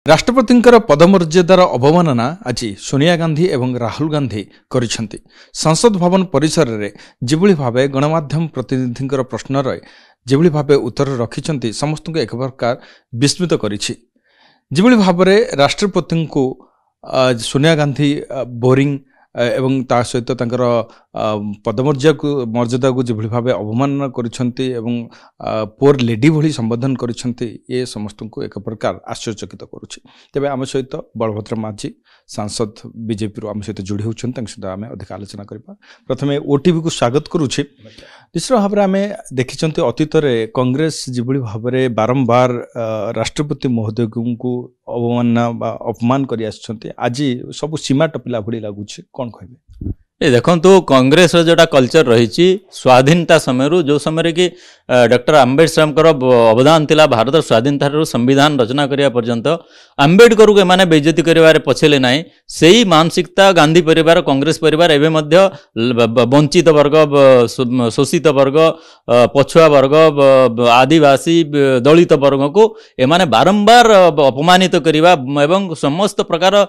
राष्ट्रपतिंकर पदमर्यादार अवमानना आज सोनिया गांधी एवं राहुल गांधी करिसेंति। संसद भवन परिसर रे जिभଳି भाबे गणमाध्यम प्रतिनिधिंकर प्रश्नर जिभଳି भाबे उत्तर रखिसेंति समस्त एक प्रकार विस्मित करिछि। जिभଳି भाबरे राष्ट्रपति को सोनिया गांधी बोरिंग एवं ता सहित तांकर मर्यादा को जिभଳି भाबे अवमानना करिसेंति एवं पोर लेडी भली संबोधन करिसेंति ये समस्त को एक प्रकार आश्चर्यचकित करुछि। तेबे आम सहित बलभद्र माझी सांसद बीजेपी आम सहित जोड़ी होछन तांक सहित आम अधिक आलोचना करबा। प्रथमे ओटीवी को स्वागत करुछि। निश्चित भाव में आम देखिछंती अतीत रे कांग्रेस जिभଳି भाबरे बारंबार राष्ट्रपति महोदय को अवमानना अपमान करि आछंती आज सब सीमा टपिला भली लागुछि कोन कहबे? देखो कांग्रेस जोटा कल्चर रही स्वाधीनता समय जो समय कि डॉक्टर आंबेडकर अवदान थिला भारत स्वाधीनता संविधान रचना करने पर्यंत आंबेडकर को एमाने बेइज्जती करिवारे पछेले नाही। सेही मानसिकता गांधी परिवार कांग्रेस परिवार एवं मध्य वंचित वर्ग शोषित वर्ग पछुआ वर्ग आदिवासी दलित वर्ग को एमाने बारंबार अपमानित करिवा एवं समस्त प्रकार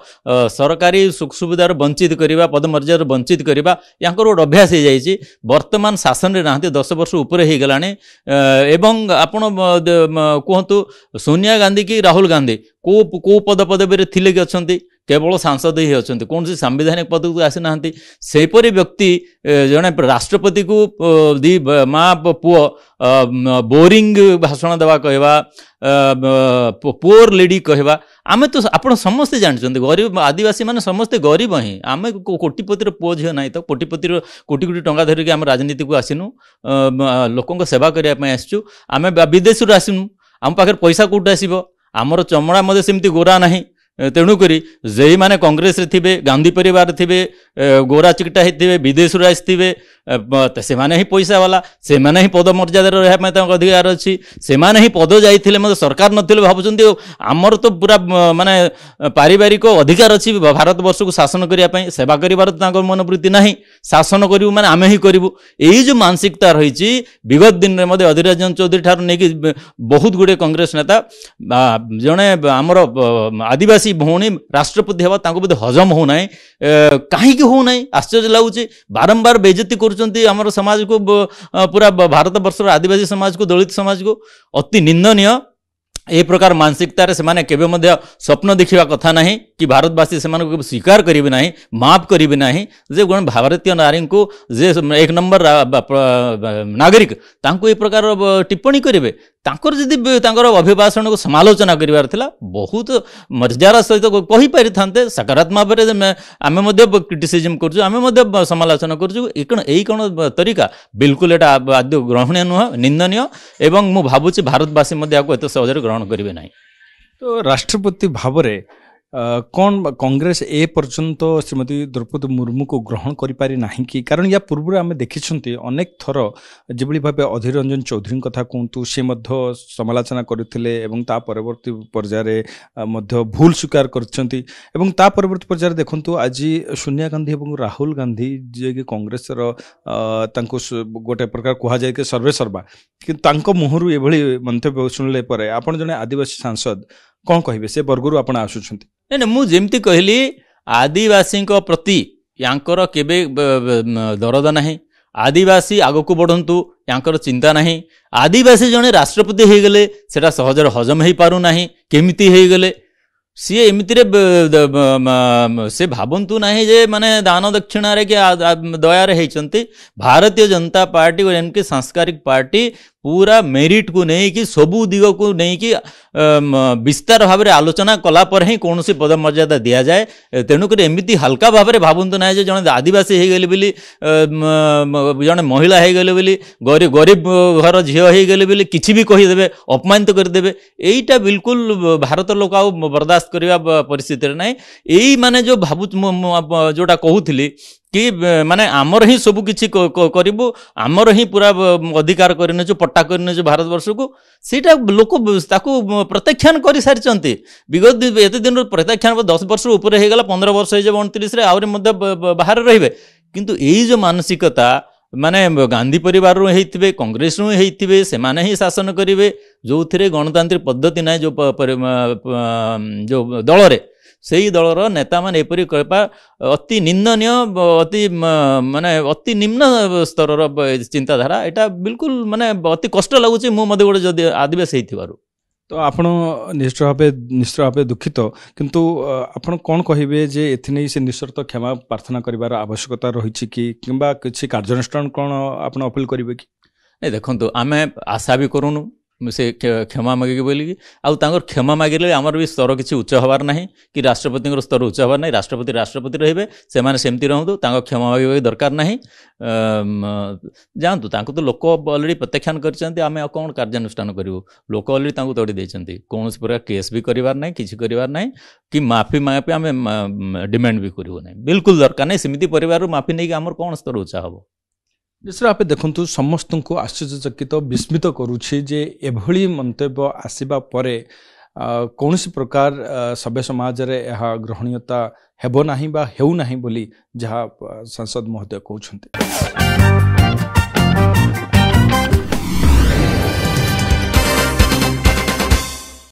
सरकारी सुख सुविधार वंचित करिवा पदमर्यादार वंचित करवा यांकर गोटे अभ्यास हो जाइए। वर्तमान शासन रे नाहंती 10 वर्ष ऊपर हो गलाने एवं आपण कहतु सोनिया गांधी की राहुल गांधी को पद पदवी थिले कि अच्छी केवल सांसद ही अच्छा कौन सी संवैधानिक पद को आसी ना सेपरी व्यक्ति जड़े राष्ट्रपति को दी माँ पुओ बोरिंग भाषण देवा कहवा पुअर लेडी कहवा आमे तो आपण समस्ते जानते गरीब आदिवासी माने समस्ते गरीब ही आमे कोटिपतिर पुओ झील ना तो कोटिपतिर कोटी कोटी टंका धरिक आम राजनीति को आसनु लोकों सेवा करने आसचु आमे विदेश आसनु आम पाखे पैसा कौट आसब आमर चमड़ा मध्य सेमती गोरा नहीं तेणुक जे मैंने कांग्रेस रे थिबे गांधी परिवार थिबे गोरा चिकटा होते विदेश आसते से माने ही पैसा वाला से माने ही पद मर्यादा रहा अधिकार अच्छी से माने ही पद जाइए मतलब सरकार नथिले भावुंट आमर तो पूरा माने पारिवारिक अधिकार अच्छी भारत वर्ष को शासन करने सेवा कर मनोवृत्ति ना शासन करूँ माने आमे ही करूँ यही जो मानसिकता रही विगत दिन में अधीर रंजन चौधरी ठार नहीं बहुत गुड़े कांग्रेस नेता जड़े आमर आदिवासी भौणी राष्ट्रपति हेबा तांको बोधे हजम होना कहीं होना आश्चर्य लगुच बारंबार बेइज्जती करुचंती हमर समाज को पूरा भारत वर्ष आदिवासी समाज को दलित समाज को अति निंदनीय ए प्रकार मानसिकता रे सेमाने केबे मध्य स्वप्न देखिबा कथा नहीं कि भारतवासी सेमान को स्वीकार करिबे नहीं माफ करिबे नहीं जे गुण भारतीय नारी को जे एक नंबर नागरिक तांको ए प्रकार टिप्पणी करिबे तांकर जदि तांकर अभिभाषण को समालोचना करिवार थिला बहुत मर्यादा सहित कहि पारि थांते सकारात्मक भाबरे आमे मध्य क्रिटिसिजम करजु आमे मध्य समालोचना करजु एई कोन तरीका बिल्कुल एटा आद्य ग्रहणीय नुह निंदनीय एवं मु भाबुची भारतवासी मध्य को एत सहजरे ग्रहण करिवे नाही। तो राष्ट्रपति भावरे कौन कांग्रेस ए पर्यंत श्रीमती द्रौपदी मुर्मू को ग्रहण करि पारि नाही कि कारण या पूर्व आम देखिछंती अनेक थर जिभଳି भाबे अधीर रंजन चौधरी कथा कहतु से मध्य समालोचना करथिले एवं ता परवर्ती पर्याय मध्य भूल स्वीकार करछंती एवं ता परवर्ती पर्याय देखंतु आज सोनिया गांधी एवं राहुल गांधी जे कि कांग्रेस रो तांको गोटे प्रकार कहा जाय कि सर्वे सर्वा कि तांको मुहरु एभଳି मंतव्य सुनले परे आपण जने आदिवासी सांसद कौन कहिबे से वर्गरु आपण आसुछंती? नहीं मु जेमती कहली आदिवासी प्रति यांकर केबे दरद नहीं आदिवासी आग को बढ़ंतु यांकर चिंता नहीं आदिवासी जने राष्ट्रपति हो गले सेटा सहजर हजम हो पारु नहीं केमिति हो गले सी एमती से भावंतु नहीं जे माने दान दक्षिण रे कि दयारे होती भारतीय जनता पार्टी और एनके सांस्कृतिक पार्टी पूरा मेरिट को नहीं कि सबू दिग को नहीं कि विस्तार भाव में आलोचना कला पर ही कौन सी पद मर्यादा दि जाए तेणुक एमती हल्का भाव में भावंतु ना जड़े आदिवासी हो गले बोली जड़े महिला हो गले बोली गरीब घर झील हो गले बोली किसी भी कहीदेवे अपमानित करदे यहीटा बिल्कुल भारत लोक आ बर्दाश्त करने परिस्थिति ना यही माने जो भावु जोटा कहूली कि माने आमर ही सब किछि करिबो आमर ही पूरा अधिकार करने जो पट्टा करने जो भारतवर्ष को सीटा लोक ताकू प्रत्याख्यान कर सारी विगत एत दिन प्रत्याख्यान 10 वर्ष ऊपर हो गला 15 वर्ष हो 29 रे आउरी मध्य बाहर रहिबे किंतु एई जो मानसिकता माने गांधी परिवार रू हेइथिबे कांग्रेस रू हेइथिबे से माने ही शासन करिवे जो थिरे गणतांत्रिक पद्धति ना जो दल रे सेही दलर नेता मान एपरी करपा अति निंदनीय अति माने अति निम्न स्तर चिंताधारा एटा बिल्कुल माने अति कष्ट लगुच मु मधे गोटे जदि आदिवासी हेइथिबारु तो आपण निश्चित भाव दुखित किंतु आपण कौन कहिबे जे एथिनै से निश्चित क्षमा प्रार्थना करिवार आवश्यकता रही कि किंबा किछि कार्यानुष्ठान कौन आपण अपील करिवे कि नहीं देखो आमे आशा भी करूनु से क्षमा मागिके बोलिकी आउ तांकर क्षमा मागिले आमर भी स्तर किसी उच्च हबार नहीं कि राष्ट्रपति स्तर उच्च हबार नहीं राष्ट्रपति राष्ट्रपति रहिबे से माने सेमती रहंतु तांको क्षमा मागिबे दरकार नहीं जानतु तांको तो लोक ऑलरेडी प्रत्याख्यान करछन्ती आमे कोन कार्यानुष्ठान करिवो लोक ऑलरेडी तांको तोड़ी देछन्ती कोनोस प्रकार केस भी करिवार नहीं किछि करिवार नहीं कि माफी माफी आमे डिमांड भी करिवो नहीं बिल्कुल दरकार नहीं सेमिति परिवार माफी नहीं कि आमर कोन स्तर उच्च हबो निश्चित आप देखु समस्त को आश्चर्यचकित विस्मित करुछि जे एभली मंतव्य आसिबा परे कौन प्रकार सभ्य समाज रे यह ग्रहणीयता हेबो नाही बा हेउ नाही बोली जहाँ सांसद महोदय कहउछन्ते।